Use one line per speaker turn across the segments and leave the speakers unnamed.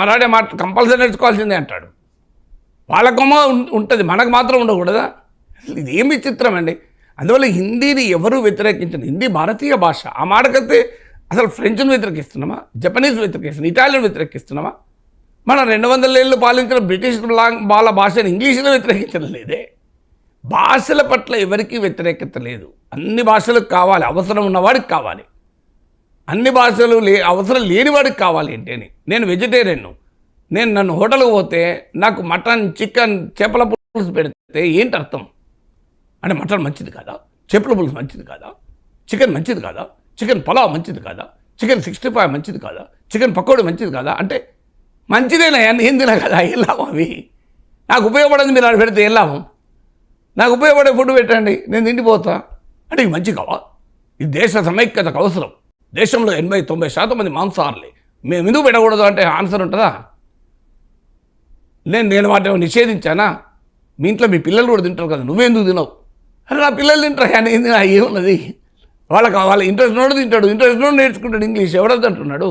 మరాఠీ మాట కంపల్సరీ నేర్చుకోవాల్సిందే అంటాడు. వాళ్ళకేమో ఉంటుంది, మనకు మాత్రం ఉండకూడదా? అసలు ఇది ఏమి చిత్రం అండి. అందువల్ల హిందీని ఎవరూ వ్యతిరేకించండి. హిందీ భారతీయ భాష. ఆ మాటకైతే అసలు ఫ్రెంచ్ను వ్యతిరేకిస్తున్నామా, జపనీస్ వ్యతిరేకిస్తున్నాం, ఇటాలియన్ వ్యతిరేకిస్తున్నామా? మనం 200 ఏళ్ళు పాలించిన బ్రిటిష్ వాళ్ళ భాషను ఇంగ్లీష్లో వ్యతిరేకించడం లేదే. భాషల పట్ల ఎవరికీ వ్యతిరేకత లేదు. అన్ని భాషలకు కావాలి, అవసరం ఉన్నవాడికి కావాలి. అన్ని భాషలు అవసరం లేనివాడికి కావాలి ఏంటని. నేను వెజిటేరియన్ను. నన్ను హోటల్కి పోతే నాకు మటన్, చికెన్, చేపల పులుసు పెడితే ఏంటి అర్థం? అంటే మటన్ మంచిది కాదా, చేపల పులుసు మంచిది కాదా, చికెన్ మంచిది కాదా, చికెన్ పలావ్ మంచిది కాదా, చికెన్ 65 మంచిది కాదా, చికెన్ పకోడీ మంచిది కాదా? అంటే మంచిదేనా, ఏం తినా కదా, ఏం లాభం అవి? నాకు ఉపయోగపడేది మీరు అది పెడితే ఏం లాభం? నాకు ఉపయోగపడే ఫుడ్ పెట్టండి, నేను తిండిపోతా అంటే ఇది మంచి కావా? ఇది దేశ సమైక్యతకు అవసరం. దేశంలో 80-90% మంది మాంసాహారులే. మేము ఎందుకు పెట్టకూడదు అంటే ఆన్సర్ ఉంటుందా? నేను వాటి నిషేధించానా? మీ ఇంట్లో మీ పిల్లలు కూడా తింటారు కదా, నువ్వెందుకు తినవు? అరే నా పిల్లలు తింటారు కానీ ఏమున్నది? వాళ్ళ ఇంట్రెస్ట్ నోడు తింటాడు, ఇంట్రెస్ట్ నోడు నేర్చుకుంటాడు. ఇంగ్లీష్ ఎవడొద్దు అంటున్నాడు?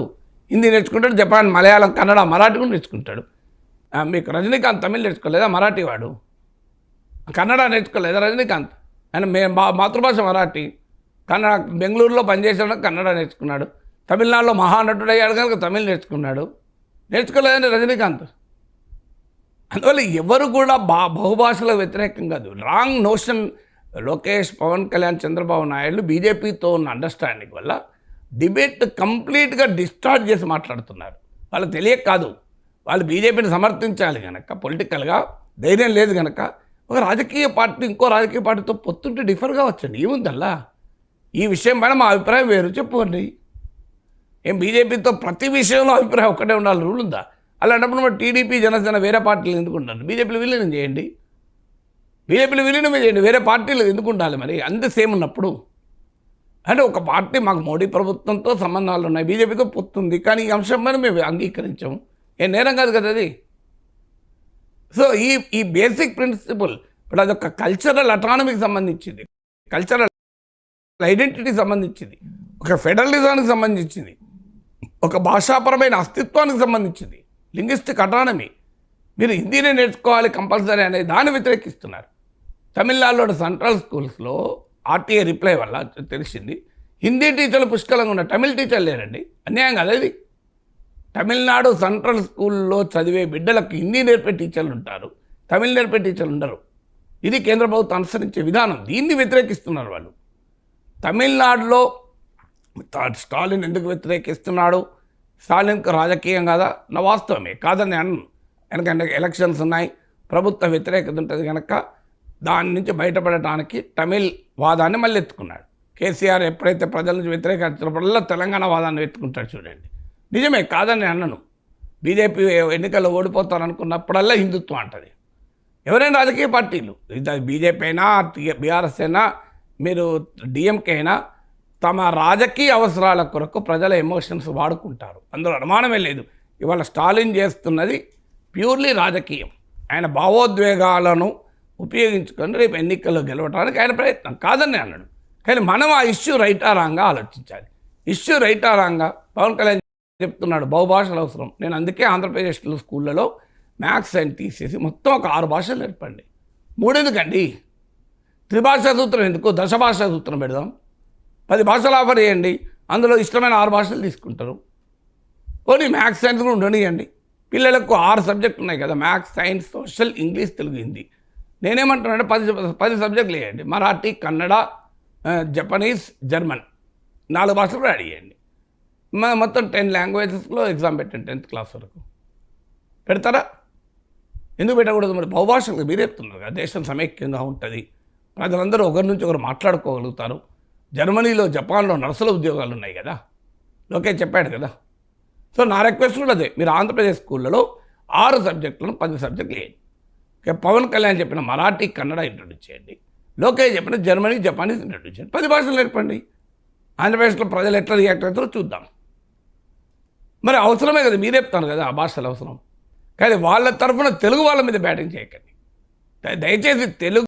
హిందీ నేర్చుకుంటాడు, జపాన్, మలయాళం, కన్నడ, మరాఠీ కూడా నేర్చుకుంటాడు. మీకు రజనీకాంత్ తమిళ్ నేర్చుకోలేదా? మరాఠీ వాడు. కన్నడ నేర్చుకోలేదా రజనీకాంత్? ఆయన మాతృభాష మరాఠీ. కన్నడ, బెంగళూరులో పనిచేసాడు, కన్నడ నేర్చుకున్నాడు. తమిళనాడులో మహానటుడు అయ్యాడు కనుక తమిళ్ నేర్చుకున్నాడు. నేర్చుకోలేదని రజనీకాంత్. అందువల్ల ఎవరు కూడా బహుభాషల వ్యతిరేకం కాదు. Wrong notion. లోకేష్, పవన్ కళ్యాణ్, చంద్రబాబు నాయుడు బీజేపీతో ఉన్న అండర్స్టాండింగ్ వల్ల డిబేట్ కంప్లీట్గా డిస్టార్ట్ చేసి మాట్లాడుతున్నారు. వాళ్ళు తెలియక కాదు, వాళ్ళు బీజేపీని సమర్థించాలి కనుక, పొలిటికల్గా ధైర్యం లేదు కనుక ఒక రాజకీయ పార్టీ ఇంకో రాజకీయ పార్టీతో పొత్తుంటే డిఫర్గా వచ్చండి. ఏముందల్లా? ఈ విషయం పైన మా అభిప్రాయం వేరు, చెప్పుకోండి. ఏం బీజేపీతో ప్రతి విషయంలో అభిప్రాయం ఒక్కటే ఉండాలి రూల్ ఉందా? అలాంటప్పుడు మరి టీడీపీ, జనసేన వేరే పార్టీలు ఎందుకు ఉండాలి? బీజేపీలో విలీనం చేయండి, బీజేపీలో విలీనమే చేయండి, వేరే పార్టీలు ఎందుకు ఉండాలి? మరి అంత సేమ్ ఉన్నప్పుడు అంటే ఒక పార్టీ మాకు మోడీ ప్రభుత్వంతో సంబంధాలు ఉన్నాయి, బీజేపీతో పొత్తుంది, కానీ ఈ అంశం పైన మేము అంగీకరించాము. ఏం నేరం కాదు కదా అది. సో ఈ బేసిక్ ప్రిన్సిపల్ ఇప్పుడు అదొక కల్చరల్ అటానమీకి సంబంధించింది, కల్చరల్ ఐడెంటిటీకి సంబంధించింది, ఒక ఫెడరలిజానికి సంబంధించింది, ఒక భాషాపరమైన అస్తిత్వానికి సంబంధించింది, లింగ్విస్టిక్ అటానమీ. మీరు హిందీనే నేర్చుకోవాలి కంపల్సరీ అనే దాన్ని వ్యతిరేకిస్తున్నారు. తమిళనాడులో సెంట్రల్ స్కూల్స్లో ఆర్టీఏ రిప్లై వల్ల తెలిసింది హిందీ టీచర్లు పుష్కలంగా ఉన్నారు, తమిళ టీచర్లు లేరండి. అన్యాయం కదా ఇది? తమిళనాడు సెంట్రల్ స్కూల్లో చదివే బిడ్డలకు హిందీ నేర్పే టీచర్లు ఉంటారు, తమిళ నేర్పే టీచర్లు ఉండరు. ఇది కేంద్ర ప్రభుత్వం అనుసరించే విధానం. దీన్ని వ్యతిరేకిస్తున్నారు వాళ్ళు. తమిళనాడులో స్టాలిన్ ఎందుకు వ్యతిరేకిస్తున్నాడు? స్టాలిన్కు రాజకీయం కాదా? నా వాస్తవమే, కాదని అన్ను. ఎందుకంటే ఎలక్షన్స్ ఉన్నాయి, ప్రభుత్వ వ్యతిరేకత ఉంటుంది కనుక దాని నుంచి బయటపడటానికి తమిళ్ వాదాన్ని మళ్ళీ ఎత్తుకున్నాడు. కేసీఆర్ ఎప్పుడైతే ప్రజల నుంచి వ్యతిరేకించినప్పుడల్లా తెలంగాణ వాదాన్ని ఎత్తుకుంటాడు. చూడండి, నిజమే, కాదని అన్నను. బీజేపీ ఎన్నికల్లో ఓడిపోతారనుకున్నప్పుడల్లా హిందుత్వం అంటది. ఎవరైనా రాజకీయ పార్టీలు, బీజేపీ అయినా, బీఆర్ఎస్ అయినా, మీరు డిఎంకే అయినా, తమ రాజకీయ అవసరాల కొరకు ప్రజల ఎమోషన్స్ వాడుకుంటారు, అందులో అనుమానమే లేదు. ఇవాళ స్టాలిన్ చేస్తున్నది ప్యూర్లీ రాజకీయం. ఆయన భావోద్వేగాలను ఉపయోగించుకొని రేపు ఎన్నికల్లో గెలవడానికి ఆయన ప్రయత్నం, కాదని అన్నాడు. కానీ మనం ఆ ఇష్యూ రైటా రాంగా ఆలోచించాలి. ఇష్యూ రైటా రాంగా పవన్ కళ్యాణ్ చెప్తున్నాడు బహుభాషలు అవసరం. నేను అందుకే ఆంధ్రప్రదేశ్లో స్కూళ్ళలో మ్యాథ్స్ అని తీసేసి మొత్తం ఒక 6 భాషలు నేర్పండి. 3 ఎందుకండి? త్రిభాషా సూత్రం ఎందుకు? దశభాషా సూత్రం పెడదాం. 10 భాషలు ఆఫర్ చేయండి, అందులో ఇష్టమైన 6 భాషలు తీసుకుంటారు. పోనీ మ్యాథ్స్ సైన్స్ కూడా ఉండనియండి. పిల్లలకు 6 సబ్జెక్టులు ఉన్నాయి కదా, maths, science, social, English, Telugu, Hindi. నేనేమంటున్నానంటే 10 సబ్జెక్టులు వేయండి. మరాఠీ, కన్నడ, జపనీస్, జర్మన్ 4 భాషలు కూడా యాడ్ చేయండి. మొత్తం 10 లాంగ్వేజెస్లో ఎగ్జామ్ పెట్టండి 10th క్లాస్ వరకు. పెడతారా? ఎందుకు పెట్టకూడదు? మరి బహుభాషలు మీరు చెప్తున్నారు కదా, దేశం సమైక్యంగా ఉంటుంది, ప్రజలందరూ ఒకరి నుంచి ఒకరు మాట్లాడుకోగలుగుతారు. జర్మనీలో, జపాన్లో నర్సుల ఉద్యోగాలు ఉన్నాయి కదా, లోకేష్ చెప్పాడు కదా. సో నా రిక్వెస్ట్ కూడా అదే, మీరు ఆంధ్రప్రదేశ్ స్కూళ్ళలో 6 సబ్జెక్టులను 10 సబ్జెక్టులు వేయండి. పవన్ కళ్యాణ్ చెప్పిన మరాఠీ, కన్నడ ఇంట్రొడ్యూస్ చేయండి. లోకేష్ చెప్పిన జర్మనీ, జపానీస్ ఇంట్రొడ్యూస్ చేయండి. 10 భాషలు నేర్పండి. ఆంధ్రప్రదేశ్లో ప్రజలు ఎట్లా రియాక్ట్ అవుతారో చూద్దాం. మరి అవసరమే కదా, మీరు చెప్తాను కదా ఆ భాషలు అవసరం. కానీ వాళ్ళ తరఫున తెలుగు వాళ్ళ మీద బ్యాటింగ్ చేయకండి దయచేసి. తెలుగు